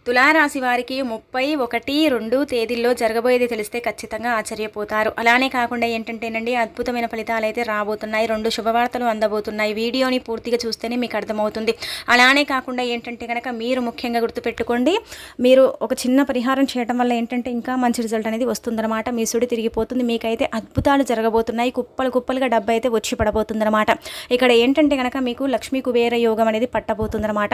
తులారాశి వారికి 31, 2 తేదీల్లో జరగబోయేది తెలిస్తే ఖచ్చితంగా ఆశ్చర్యపోతారు. అలానే కాకుండా ఏంటంటేనండి, అద్భుతమైన ఫలితాలు అయితే రాబోతున్నాయి. 2 శుభవార్తలు అందబోతున్నాయి. వీడియోని పూర్తిగా చూస్తేనే మీకు అర్థమవుతుంది. అలానే కాకుండా ఏంటంటే కనుక మీరు ముఖ్యంగా గుర్తుపెట్టుకోండి, మీరు ఒక చిన్న పరిహారం చేయడం వల్ల ఏంటంటే ఇంకా మంచి రిజల్ట్ అనేది వస్తుందన్నమాట. మీ సుడి తిరిగిపోతుంది. మీకైతే అద్భుతాలు జరగబోతున్నాయి. కుప్పలు కుప్పలుగా డబ్బు అయితే వచ్చి పడబోతుందన్నమాట. ఇక్కడ ఏంటంటే కనుక మీకు లక్ష్మీ కుబేర యోగం అనేది పట్టబోతుందన్నమాట.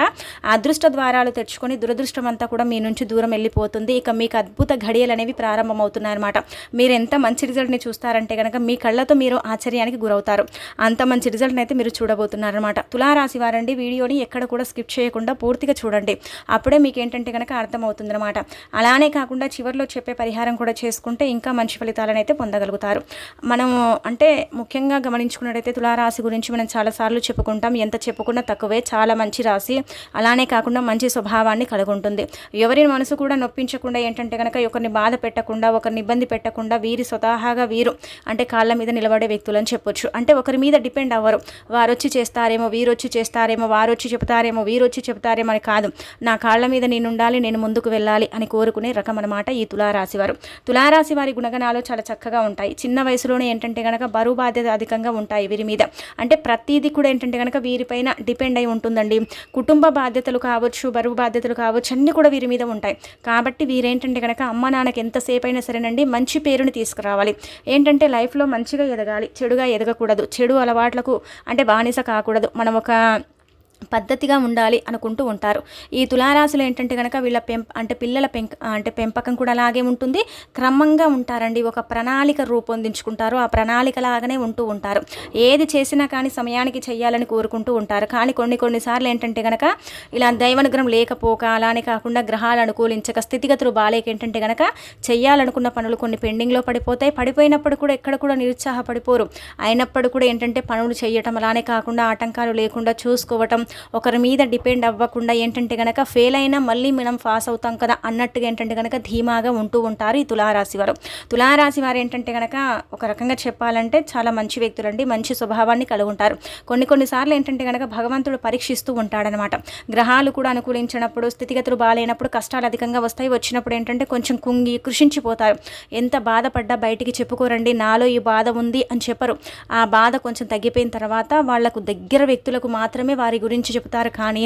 అదృష్ట ద్వారాలు తెచ్చుకొని దురదృష్టం అంతా కూడా మీ నుంచి దూరం వెళ్ళిపోతుంది. ఇక మీకు అద్భుత ఘడియలు అనేవి ప్రారంభమవుతున్నాయి అనమాట. మీరు ఎంత మంచి రిజల్ట్ని చూస్తారంటే కనుక మీ కళ్ళతో మీరు ఆశ్చర్యానికి గురవుతారు. అంత మంచి రిజల్ట్ని అయితే మీరు చూడబోతున్నారనమాట. తులారాశి వారండి, వీడియోని ఎక్కడ కూడా స్కిప్ చేయకుండా పూర్తిగా చూడండి. అప్పుడే మీకు ఏంటంటే కనుక అర్థమవుతుందన్నమాట. అలానే కాకుండా చివరిలో చెప్పే పరిహారం కూడా చేసుకుంటే ఇంకా మంచి ఫలితాలను అయితే పొందగలుగుతారు. మనం అంటే ముఖ్యంగా గమనించుకున్నట్టయితే తులారాశి గురించి మనం చాలాసార్లు చెప్పుకుంటాం. ఎంత చెప్పుకున్నా తక్కువే. చాలా మంచి రాశి. అలానే కాకుండా మంచి స్వభావాన్ని కలిగి ఉంటుంది. ఎవరి మనసు కూడా నొప్పించకుండా ఏంటంటే కనుక ఒకరిని బాధ పెట్టకుండా, ఒకరిని ఇబ్బంది పెట్టకుండా వీరి స్వతహాగా వీరు అంటే కాళ్ళ మీద నిలబడే వ్యక్తులు అని చెప్పొచ్చు. అంటే ఒకరి మీద డిపెండ్ అవ్వరు. వారు వచ్చి చేస్తారేమో, వీరు వచ్చి చేస్తారేమో, వారు వచ్చి చెప్తారేమో, వీరు వచ్చి చెప్తారేమో అని కాదు. నా కాళ్ళ మీద నేను ఉండాలి, నేను ముందుకు వెళ్ళాలి అని కోరుకునే రకం అనమాట ఈ తులారాశి వారు. తులారాశి వారి గుణగణాలు చాలా చక్కగా ఉంటాయి. చిన్న వయసులోనే ఏంటంటే కనుక బరువు బాధ్యత అధికంగా ఉంటాయి వీరి మీద. అంటే ప్రతిదీ కూడా ఏంటంటే కనుక వీరిపైన డిపెండ్ అయి ఉంటుందండి. కుటుంబ బాధ్యతలు కావచ్చు, బరువు బాధ్యతలు కావచ్చు, అన్నీ కూడా వీరి మీద ఉంటాయి. కాబట్టి వీరేంటంటే కనుక అమ్మ నాన్నకి ఎంతసేపు అయినా సరేనండి మంచి పేరుని తీసుకురావాలి. ఏంటంటే లైఫ్లో మంచిగా ఎదగాలి, చెడుగా ఎదగకూడదు. చెడు అలవాట్లకు అంటే బానిస కాకూడదు. మనం ఒక పద్ధతిగా ఉండాలి అనుకుంటూ ఉంటారు. ఈ తులారాశులు ఏంటంటే కనుక వీళ్ళ పిల్లల పెంపకం కూడా అలాగే ఉంటుంది. క్రమంగా ఉంటారండి. ఒక ప్రణాళిక రూపొందించుకుంటారు. ఆ ప్రణాళిక లాగానే ఉంటూ ఉంటారు. ఏది చేసినా కానీ సమయానికి చేయాలని కోరుకుంటూ ఉంటారు. కానీ కొన్నిసార్లు ఏంటంటే కనుక ఇలా దైవానుగ్రహం లేకపోక, అలానే కాకుండా గ్రహాలు అనుకూలించక, స్థితిగతులు బాలేక ఏంటంటే కనుక చేయాలనుకున్న పనులు కొన్ని పెండింగ్లో పడిపోతాయి. పడిపోయినప్పుడు కూడా ఎక్కడ కూడా నిరుత్సాహపడిపోరు. అయినప్పుడు కూడా ఏంటంటే పనులు చేయటం, అలానే కాకుండా ఆటంకాలు లేకుండా చూసుకోవటం, ఒకరి మీద డిపెండ్ అవ్వకుండా ఏంటంటే కనుక ఫెయిల్ అయినా మళ్ళీ మనం పాస్ అవుతాం కదా అన్నట్టుగా ఏంటంటే కనుక ధీమాగా ఉంటూ ఉంటారు ఈ తులారాశి వారు. తులారాశి వారు ఏంటంటే కనుక ఒక రకంగా చెప్పాలంటే చాలా మంచి వ్యక్తులండి. మంచి స్వభావాన్ని కలిగి ఉంటారు. కొన్నిసార్లు ఏంటంటే కనుక భగవంతుడు పరీక్షిస్తూ ఉంటాడనమాట. గ్రహాలు కూడా అనుకూలించినప్పుడు, స్థితిగతులు బాగాలేనప్పుడు కష్టాలు అధికంగా వస్తాయి. వచ్చినప్పుడు ఏంటంటే కొంచెం కుంగి కృషించిపోతారు. ఎంత బాధపడ్డా బయటికి చెప్పుకోరండి. నాలో ఈ బాధ ఉంది అని చెప్పరు. ఆ బాధ కొంచెం తగ్గిపోయిన తర్వాత వాళ్లకు దగ్గర వ్యక్తులకు మాత్రమే వారి గురించి చెప్తారు. కానీ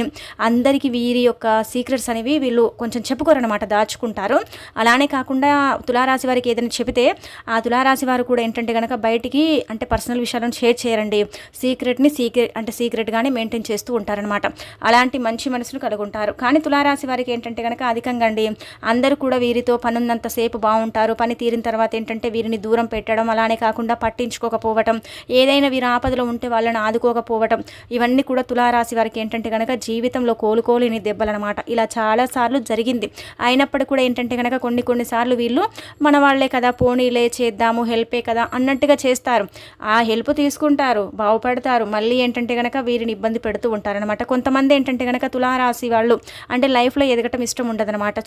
అందరికీ వీరి యొక్క సీక్రెట్స్ అనేవి వీళ్ళు కొంచెం చెప్పుకోరనమాట, దాచుకుంటారు. అలానే కాకుండా తులారాశి వారికి ఏదైనా చెబితే ఆ తులారాశి వారు కూడా ఏంటంటే కనుక బయటికి అంటే పర్సనల్ విషయాలను షేర్ చేయరండి. సీక్రెట్గానే మెయింటైన్ చేస్తూ ఉంటారనమాట. అలాంటి మంచి మనసును కలుగుంటారు. కానీ తులారాశి వారికి ఏంటంటే కనుక అధికంగా అండి అందరూ కూడా వీరితో పనున్నంతసేపు బాగుంటారు. పని తీరిన తర్వాత ఏంటంటే వీరిని దూరం పెట్టడం, అలానే కాకుండా పట్టించుకోకపోవటం, ఏదైనా వీరి ఆపదలో ఉంటే వాళ్ళని ఆదుకోకపోవటం, ఇవన్నీ కూడా తులారాశి వారికి ఏంటంటే కనుక జీవితంలో కోలుకోలేని దెబ్బలనమాట. ఇలా చాలాసార్లు జరిగింది. అయినప్పటికీ కూడా ఏంటంటే కనుక కొన్నిసార్లు వీళ్ళు మన వాళ్ళే కదా, పోనీలే చేద్దాము, హెల్పే కదా అన్నట్టుగా చేస్తారు. ఆ హెల్ప్ తీసుకుంటారు, బాగుపడతారు. మళ్ళీ ఏంటంటే కనుక వీరిని ఇబ్బంది పెడుతూ ఉంటారనమాట. కొంతమంది ఏంటంటే కనుక తులారాశి వాళ్ళు అంటే లైఫ్లో ఎదగటం ఇష్టం ఉండదనమాట.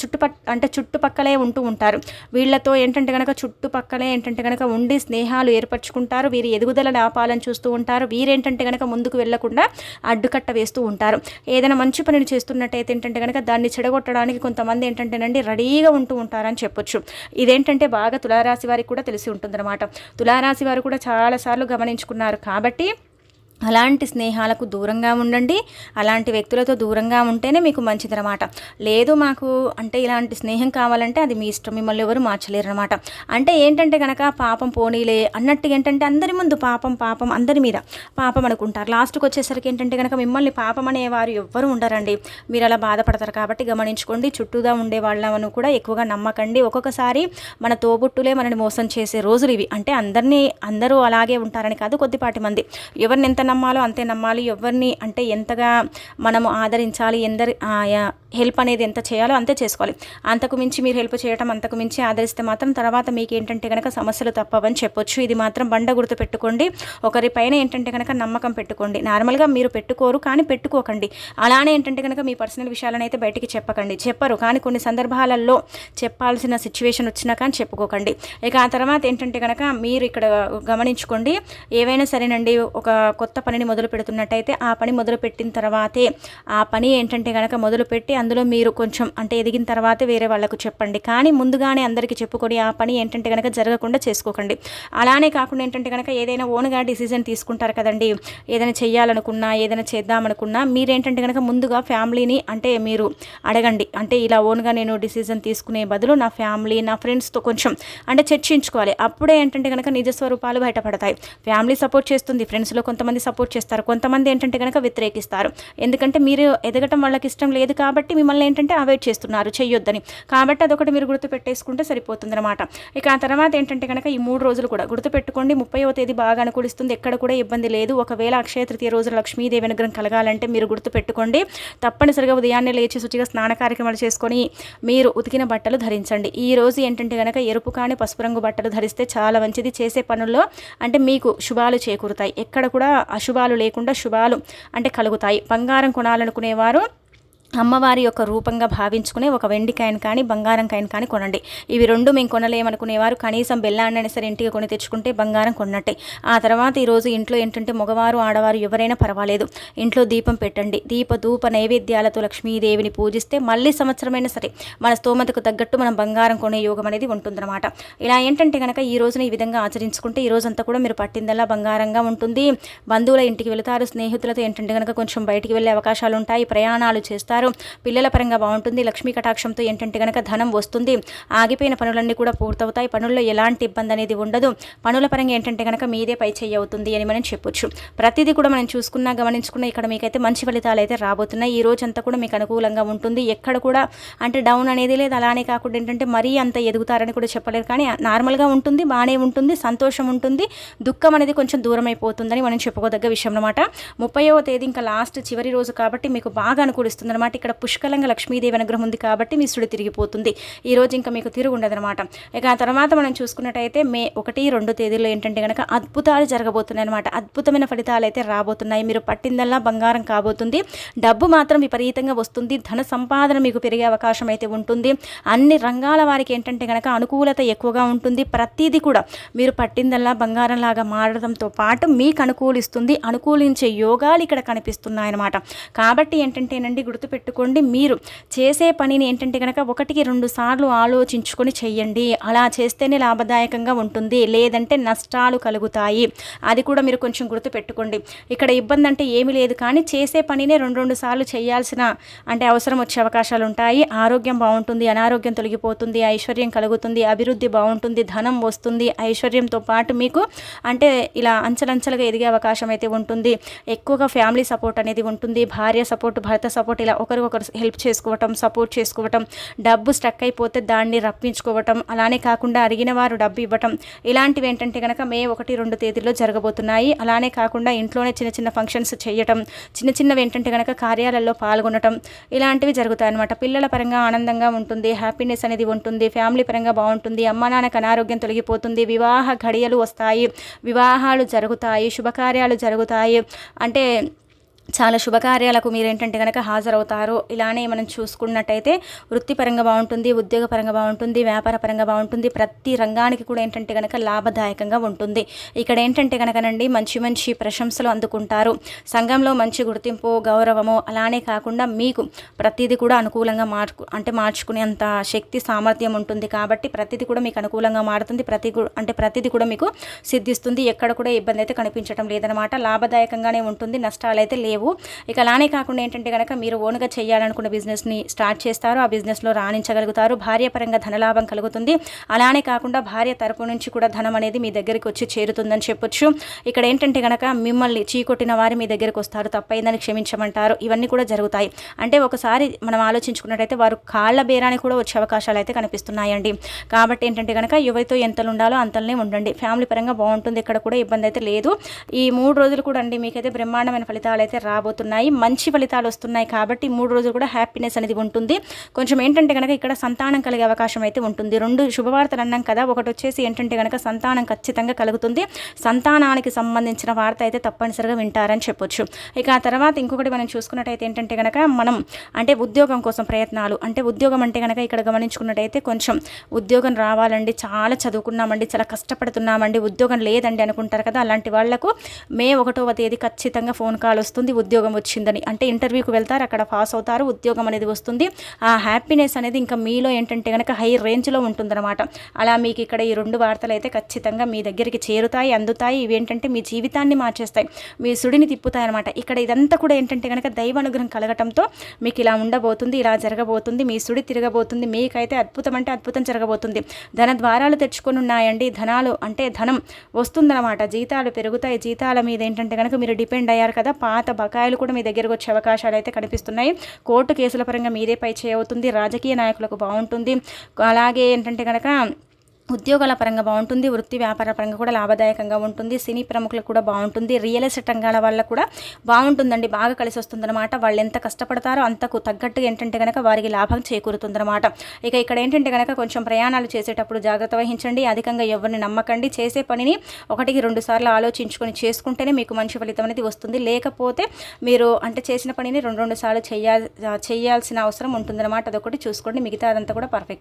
చుట్టుపక్కలే ఉంటూ ఉంటారు. వీళ్ళతో ఏంటంటే కనుక చుట్టుపక్కలే ఏంటంటే కనుక ఉండి స్నేహాలు ఏర్పరచుకుంటారు. వీరి ఎదుగుదల ఆపాలని చూస్తూ ఉంటారు. వీరేంటంటే కనుక ముందుకు వెళ్లకుండా అడ్డుకట్ట వేస్తూ ఉంటారు. ఏదైనా మంచి పనిని చేస్తున్నట్టయితే ఏంటంటే కనుక దాన్ని చెడగొట్టడానికి కొంతమంది ఏంటంటేనండి రెడీగా ఉంటూ ఉంటారని చెప్పొచ్చు. ఇదేంటంటే బాగా తులారాశి వారికి కూడా తెలిసి ఉంటుందన్నమాట. తులారాశి వారు కూడా చాలాసార్లు గమనించుకున్నారు. కాబట్టి అలాంటి స్నేహాలకు దూరంగా ఉండండి. అలాంటి వ్యక్తులతో దూరంగా ఉంటేనే మీకు మంచిదన్నమాట. లేదు మాకు అంటే ఇలాంటి స్నేహం కావాలంటే అది మీ ఇష్టం, మిమ్మల్ని ఎవరు మార్చలేరు అనమాట. అంటే ఏంటంటే కనుక పాపం పోనీలే అన్నట్టుగా ఏంటంటే అందరి ముందు పాపం అందరి మీద పాపం అనుకుంటారు. లాస్ట్కి వచ్చేసరికి ఏంటంటే కనుక మిమ్మల్ని పాపం అనేవారు ఎవ్వరూ ఉండరండి. మీరు అలా బాధపడతారు. కాబట్టి గమనించుకోండి. చుట్టూగా ఉండే వాళ్ళను కూడా ఎక్కువగా నమ్మకండి. ఒక్కొక్కసారి మన తోబుట్టులే మనని మోసం చేసే రోజులు ఇవి. అంటే అందరూ అలాగే ఉంటారని కాదు, కొద్దిపాటి మంది. ఎవరిని ఎంత నమ్మాలో అంతే నమ్మాలి. ఎవరిని అంటే ఎంతగా మనము ఆదరించాలి, హెల్ప్ అనేది ఎంత చేయాలో అంతే చేసుకోవాలి. అంతకు మించి మీరు హెల్ప్ చేయటం, అంతకు మించి ఆదరిస్తే మాత్రం తర్వాత మీకు ఏంటంటే కనుక సమస్యలు తప్పవని చెప్పొచ్చు. ఇది మాత్రం బండ గుర్తు పెట్టుకోండి. ఒకరిపైన ఏంటంటే కనుక నమ్మకం పెట్టుకోండి. నార్మల్గా మీరు పెట్టుకోరు, కానీ పెట్టుకోకండి. అలానే ఏంటంటే కనుక మీ పర్సనల్ విషయాలను అయితే బయటికి చెప్పరు. కానీ కొన్ని సందర్భాలలో చెప్పాల్సిన సిచ్యువేషన్ వచ్చినా కానీ చెప్పుకోకండి. ఇక ఆ తర్వాత ఏంటంటే కనుక మీరు ఇక్కడ గమనించుకోండి. ఏవైనా సరేనండి, ఒక కొత్త పనిని మొదలు పెడుతున్నట్టయితే ఆ పని మొదలు పెట్టిన తర్వాతే ఆ పని ఏంటంటే కనుక మొదలుపెట్టి అందులో మీరు కొంచెం అంటే ఎదిగిన తర్వాతే వేరే వాళ్ళకు చెప్పండి. కానీ ముందుగానే అందరికీ చెప్పుకొని ఆ పని ఏంటంటే కనుక జరగకుండా చేసుకోకండి. అలానే కాకుండా ఏంటంటే కనుక ఏదైనా ఓన్గా డిసిజన్ తీసుకుంటారు కదండి, ఏదైనా చేయాలనుకున్నా ఏదైనా చేద్దామనుకున్నా మీరేంటంటే కనుక ముందుగా ఫ్యామిలీని అంటే మీరు అడగండి. అంటే ఇలా ఓన్గా నేను డిసిజన్ తీసుకునే బదులు నా ఫ్యామిలీ నా ఫ్రెండ్స్తో కొంచెం అంటే చర్చించుకోవాలి. అప్పుడే ఏంటంటే కనుక నిజ స్వరూపాలు బయటపడతాయి. ఫ్యామిలీ సపోర్ట్ చేస్తుంది, ఫ్రెండ్స్లో కొంతమంది సపోర్ట్ చేస్తారు, కొంతమంది ఏంటంటే కనుక వ్యతిరేకిస్తారు. ఎందుకంటే మీరు ఎదగటం వాళ్ళకి ఇష్టం లేదు కాబట్టి మిమ్మల్ని ఏంటంటే అవాయిడ్ చేస్తున్నారు చేయొద్దని. కాబట్టి అదొకటి మీరు గుర్తుపెట్టేసుకుంటే సరిపోతుంది అనమాట. ఇక ఆ తర్వాత ఏంటంటే కనుక ఈ 3 రోజులు కూడా గుర్తుపెట్టుకోండి. 30వ తేదీ బాగా అనుకూలిస్తుంది, ఎక్కడ కూడా ఇబ్బంది లేదు. ఒకవేళ అక్షయ తృతీయ రోజు లక్ష్మీదేవి అనుగ్రహం కలగాలంటే మీరు గుర్తుపెట్టుకోండి, తప్పనిసరిగా ఉదయాన్నే లేచి శుచిగా స్నాన కార్యక్రమాలు చేసుకొని మీరు ఉతికిన బట్టలు ధరించండి. ఈ రోజు ఏంటంటే కనుక ఎరుపు కానీ పసుపు రంగు బట్టలు ధరిస్తే చాలా మంచిది. చేసే పనుల్లో అంటే మీకు శుభాలు చేకూరుతాయి, ఎక్కడ కూడా అశుభాలు లేకుండా శుభాలు అంటే కలుగుతాయి. బంగారం కొనాలనుకునేవారు అమ్మవారి యొక్క రూపంగా భావించుకునే ఒక వెండి కాయిన్ కానీ బంగారం కాయిన్ కానీ కొనండి. ఇవి రెండు మేము కొనలేమనుకునేవారు కనీసం బెల్లాన్నైనా సరే ఇంటికి కొని తెచ్చుకుంటే బంగారం కొన్నట్టే. ఆ తర్వాత ఈరోజు ఇంట్లో ఏంటంటే మగవారు ఆడవారు ఎవరైనా పర్వాలేదు, ఇంట్లో దీపం పెట్టండి. ధూప నైవేద్యాలతో లక్ష్మీదేవిని పూజిస్తే మళ్ళీ సంవత్సరమైనా సరే మన స్తోమతకు తగ్గట్టు మనం బంగారం కొనే యోగం అనేది ఉంటుందన్నమాట. ఇలా ఏంటంటే కనుక ఈ రోజున ఈ విధంగా ఆచరించుకుంటే ఈ రోజంతా కూడా మీరు పట్టిందల్లా బంగారంగా ఉంటుంది. బంధువుల ఇంటికి వెళతారు, స్నేహితులతో ఏంటంటే కనుక కొంచెం బయటికి వెళ్ళే అవకాశాలు ఉంటాయి, ప్రయాణాలు చేస్తారు, పిల్లల పరంగా బాగుంటుంది. లక్ష్మీ కటాక్షంతో ఏంటంటే కనుక ధనం వస్తుంది. ఆగిపోయిన పనులన్నీ కూడా పూర్తవుతాయి. పనుల్లో ఎలాంటి ఇబ్బంది అనేది ఉండదు. పనుల పరంగా ఏంటంటే కనుక మీదే పై చేయి అవుతుంది అని మనం చెప్పొచ్చు. ప్రతిదీ కూడా మనం చూసుకున్నా గమనించుకున్నా ఇక్కడ మీకైతే మంచి ఫలితాలు అయితే రాబోతున్నాయి. ఈ రోజు అంతా కూడా మీకు అనుకూలంగా ఉంటుంది. ఎక్కడ కూడా అంటే డౌన్ అనేది లేదు. అలానే కాకుండా ఏంటంటే మరీ అంత ఎదుగుతారని కూడా చెప్పలేరు, కానీ నార్మల్గా ఉంటుంది, బాగానే ఉంటుంది, సంతోషం ఉంటుంది. దుఃఖం అనేది కొంచెం దూరం అయిపోతుందని మనం చెప్పుకోదగ్గ విషయం అనమాట. 30వ తేదీ ఇంకా లాస్ట్ చివరి రోజు కాబట్టి మీకు బాగా అనుకూలిస్తుంది అనమాట. ఇక్కడ పుష్కలంగా లక్ష్మీదేవి అనుగ్రహం ఉంది కాబట్టి మీ సుడి తిరిగిపోతుంది. ఈ రోజు ఇంకా మీకు తిరుగుండదనమాట. ఇక ఆ తర్వాత మనం చూసుకున్నట్టయితే మే 1, 2 తేదీల్లో ఏంటంటే కనుక అద్భుతాలు జరగబోతున్నాయి అనమాట. అద్భుతమైన ఫలితాలు అయితే రాబోతున్నాయి. మీరు పట్టిందల్లా బంగారం కాబోతుంది. డబ్బు మాత్రం విపరీతంగా వస్తుంది. ధన సంపాదన మీకు పెరిగే అవకాశం అయితే ఉంటుంది. అన్ని రంగాల వారికి ఏంటంటే కనుక అనుకూలత ఎక్కువగా ఉంటుంది. ప్రతిదీ కూడా మీరు పట్టిందల్లా బంగారం లాగా మారడంతో పాటు మీకు అనుకూలిస్తుంది. అనుకూలించే యోగాలు ఇక్కడ కనిపిస్తున్నాయి అనమాట. కాబట్టి ఏంటంటేనండి గుర్తుపెట్టుకోండి, మీరు చేసే పనిని ఏంటంటే కనుక 1-2 సార్లు ఆలోచించుకొని చెయ్యండి. అలా చేస్తేనే లాభదాయకంగా ఉంటుంది, లేదంటే నష్టాలు కలుగుతాయి. అది కూడా మీరు కొంచెం గుర్తుపెట్టుకోండి. ఇక్కడ ఇబ్బంది అంటే ఏమీ లేదు, కానీ చేసే పనినే 2 సార్లు చేయాల్సిన అంటే అవసరం వచ్చే అవకాశాలు ఉంటాయి. ఆరోగ్యం బాగుంటుంది, అనారోగ్యం తొలగిపోతుంది, ఐశ్వర్యం కలుగుతుంది, అభివృద్ధి బాగుంటుంది, ధనం వస్తుంది. ఐశ్వర్యంతో పాటు మీకు అంటే ఇలా అంచెలంచెలుగా ఎదిగే అవకాశం అయితే ఉంటుంది. ఎక్కువగా ఫ్యామిలీ సపోర్ట్ అనేది ఉంటుంది. భార్య సపోర్ట్, భర్త సపోర్ట్, ఇలా ఒకరికొకరు హెల్ప్ చేసుకోవటం, సపోర్ట్ చేసుకోవటం, డబ్బు స్టక్ అయిపోతే దాన్ని రప్పించుకోవటం, అలానే కాకుండా అడిగిన వారు డబ్బు ఇవ్వటం, ఇలాంటివి ఏంటంటే కనుక మే 1, 2 తేదీల్లో జరగబోతున్నాయి. అలానే కాకుండా ఇంట్లోనే చిన్న చిన్న ఫంక్షన్స్ చేయటం, చిన్న చిన్నవి ఏంటంటే కనుక కార్యాలయాల్లో పాల్గొనటం, ఇలాంటివి జరుగుతాయి అన్నమాట. పిల్లల పరంగా ఆనందంగా ఉంటుంది, హ్యాపీనెస్ అనేది ఉంటుంది, ఫ్యామిలీ పరంగా బాగుంటుంది, అమ్మ నాన్నకు అనారోగ్యం తొలగిపోతుంది, వివాహ ఘడియలు వస్తాయి, వివాహాలు జరుగుతాయి, శుభకార్యాలు జరుగుతాయి. అంటే చాలా శుభకార్యాలకు మీరు ఏంటంటే కనుక హాజరవుతారు. ఇలానే మనం చూసుకున్నట్టయితే వృత్తిపరంగా బాగుంటుంది, ఉద్యోగపరంగా బాగుంటుంది, వ్యాపార పరంగా బాగుంటుంది. ప్రతి రంగానికి కూడా ఏంటంటే కనుక లాభదాయకంగా ఉంటుంది. ఇక్కడ ఏంటంటే కనుకనండి మంచి మంచి ప్రశంసలు అందుకుంటారు. సంఘంలో మంచి గుర్తింపు, గౌరవము, అలానే కాకుండా మీకు ప్రతిదీ కూడా అనుకూలంగా మార్చుకునేంత శక్తి సామర్థ్యం ఉంటుంది. కాబట్టి ప్రతిదీ కూడా మీకు అనుకూలంగా మారుతుంది. ప్రతిదీ కూడా మీకు సిద్ధిస్తుంది. ఎక్కడ కూడా ఇబ్బంది అయితే కనిపించడం లేదనమాట. లాభదాయకంగానే ఉంటుంది, నష్టాలు అయితే లేవు. ఇక అలానే కాకుండా ఏంటంటే కనుక మీరు ఓన్గా చేయాలనుకున్న బిజినెస్ని స్టార్ట్ చేస్తారు, ఆ బిజినెస్లో రాణించగలుగుతారు. భార్య పరంగా ధనలాభం కలుగుతుంది. అలానే కాకుండా భార్య తరపు నుంచి కూడా ధనం అనేది మీ దగ్గరికి వచ్చి చేరుతుందని చెప్పొచ్చు. ఇక్కడ ఏంటంటే కనుక మిమ్మల్ని చీకొట్టిన వారు మీ దగ్గరికి వస్తారు, తప్పైందని క్షమించమంటారు. ఇవన్నీ కూడా జరుగుతాయి. అంటే ఒకసారి మనం ఆలోచించుకున్నట్టయితే వారు కాళ్ళ బేరానికి కూడా వచ్చే అవకాశాలు అయితే కనిపిస్తున్నాయండి. కాబట్టి ఏంటంటే కనుక ఎవరితో ఎంతలు ఉండాలో అంతలోనే ఉండండి. ఫ్యామిలీ పరంగా బాగుంటుంది, ఇక్కడ కూడా ఇబ్బంది అయితే లేదు. ఈ 3 రోజులు కూడా అండి మీకైతే బ్రహ్మాండమైన ఫలితాలు అయితే రాబోతున్నాయి. మంచి ఫలితాలు వస్తున్నాయి కాబట్టి 3 రోజులు కూడా హ్యాపీనెస్ అనేది ఉంటుంది. కొంచెం ఏంటంటే కనుక ఇక్కడ సంతానం కలిగే అవకాశం అయితే ఉంటుంది. 2 శుభవార్తలు అన్నాం కదా, ఒకటి వచ్చేసి ఏంటంటే కనుక సంతానం ఖచ్చితంగా కలుగుతుంది. సంతానానికి సంబంధించిన వార్త అయితే తప్పనిసరిగా వింటారని చెప్పొచ్చు. ఇక ఆ తర్వాత ఇంకొకటి మనం చూసుకున్నట్టయితే ఏంటంటే కనుక మనం అంటే ఉద్యోగం కోసం ప్రయత్నాలు, అంటే ఉద్యోగం అంటే కనుక ఇక్కడ గమనించుకున్నట్టయితే కొంచెం ఉద్యోగం రావాలండి, చాలా చదువుకున్నామండి, చాలా కష్టపడుతున్నామండి, ఉద్యోగం లేదండి అనుకుంటారు కదా, అలాంటి వాళ్లకు మే 1వ తేదీ ఖచ్చితంగా ఫోన్ కాల్ వస్తుంది ఉద్యోగం వచ్చిందని. అంటే ఇంటర్వ్యూకి వెళ్తారు, అక్కడ పాస్ అవుతారు, ఉద్యోగం అనేది వస్తుంది. ఆ హ్యాపీనెస్ అనేది ఇంకా మీలో ఏంటంటే కనుక హై రేంజ్లో ఉంటుందన్నమాట. అలా మీకు ఇక్కడ ఈ 2 వార్తలు అయితే ఖచ్చితంగా మీ దగ్గరికి చేరుతాయి, అందుతాయి. ఇవి ఏంటంటే మీ జీవితాన్ని మార్చేస్తాయి, మీ సుడిని తిప్పుతాయి అనమాట. ఇక్కడ ఇదంతా కూడా ఏంటంటే కనుక దైవ అనుగ్రహం కలగటంతో మీకు ఇలా ఉండబోతుంది, ఇలా జరగబోతుంది, మీ సుడి తిరగబోతుంది. మీకైతే అద్భుతం అంటే అద్భుతం జరగబోతుంది. ధన ద్వారాలు తెచ్చుకొని ఉన్నాయండి, ధనాలు అంటే ధనం వస్తుందన్నమాట, జీతాలు పెరుగుతాయి. జీతాల మీద ఏంటంటే కనుక మీరు డిపెండ్ అయ్యారు కదా, పాత బకాయిలు కూడా మీ దగ్గరకు వచ్చే అవకాశాలు అయితే కనిపిస్తున్నాయి. కోర్టు కేసుల పరంగా మీదే పై చేయవుతుంది. రాజకీయ నాయకులకు బాగుంటుంది. అలాగే ఏంటంటే కనుక ఉద్యోగాల పరంగా బాగుంటుంది. వృత్తి వ్యాపార పరంగా కూడా లాభదాయకంగా ఉంటుంది. సినీ ప్రముఖులకు కూడా బాగుంటుంది. రియల్ ఎస్టేట్ రంగాల వాళ్ళకు కూడా బాగుంటుందండి, బాగా కలిసి వస్తుందన్నమాట. వాళ్ళు ఎంత కష్టపడతారో అంతకు తగ్గట్టుగా ఏంటంటే కనుక వారికి లాభం చేకూరుతుందన్నమాట. ఇక ఇక్కడ ఏంటంటే కనుక కొంచెం ప్రయాణాలు చేసేటప్పుడు జాగ్రత్త వహించండి. అధికంగా ఎవరిని నమ్మకండి. చేసే పనిని 1-2 సార్లు ఆలోచించుకొని చేసుకుంటేనే మీకు మంచి ఫలితం అనేది వస్తుంది. లేకపోతే మీరు అంటే చేసిన పనిని 2 సార్లు చేయాల్సిన అవసరం ఉంటుందన్నమాట. అదొకటి చూసుకోండి, మిగతా అదంతా కూడా పర్ఫెక్ట్.